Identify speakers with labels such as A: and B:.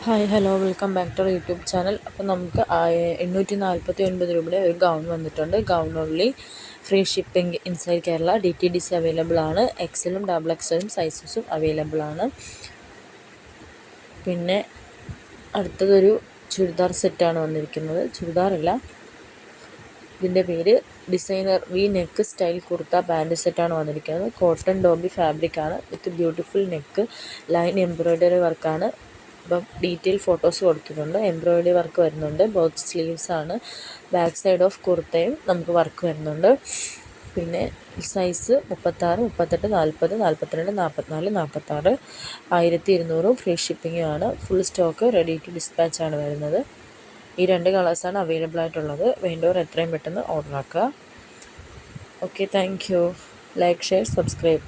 A: Hi hello welcome back to YouTube channel. അപ്പോൾ നമുക്ക് 849 രൂപയുടെ ഒരു ഗൗൺ വന്നിട്ടുണ്ട്. Gown only, free shipping inside Kerala, DTDC available ആണ്. എക്സലും ഡബിൾ എക്സലും സൈസസും അവൈലബിൾ ആണ്. പിന്നെ അടുത്തതൊരു ചുരിദാർ സെറ്റാണ് വന്നിരിക്കുന്നത്. ചുരിദാറല്ല, ഇതിൻ്റെ പേര് designer V neck style kurta pant സെറ്റാണ് വന്നിരിക്കുന്നത്. കോട്ടൺ ഡോബി ഫാബ്രിക്കാണ് with beautiful neck, line embroidery വർക്കാണ്. അപ്പം ഡീറ്റെയിൽ ഫോട്ടോസ് കൊടുത്തിട്ടുണ്ട്. എംബ്രോയ്ഡറി വർക്ക് വരുന്നുണ്ട്. ബോക്സ് സ്ലീവ്സ് ആണ്. ബാക്ക് സൈഡ് ഓഫ് കുർത്തയും നമുക്ക് വർക്ക് വരുന്നുണ്ട്. പിന്നെ സൈസ് 36, 38, 40, 42, 44, 46, 1200 ഫ്രീ ഷിപ്പിംഗും ആണ്. Full stock ready to dispatch ആണ് വരുന്നത്. ഈ 2 കളേഴ്സാണ് അവൈലബിൾ ആയിട്ടുള്ളത്. വേണ്ടവർ എത്രയും പെട്ടെന്ന് ഓർഡർ ആക്കുക. Okay, thank you. Like, share, subscribe.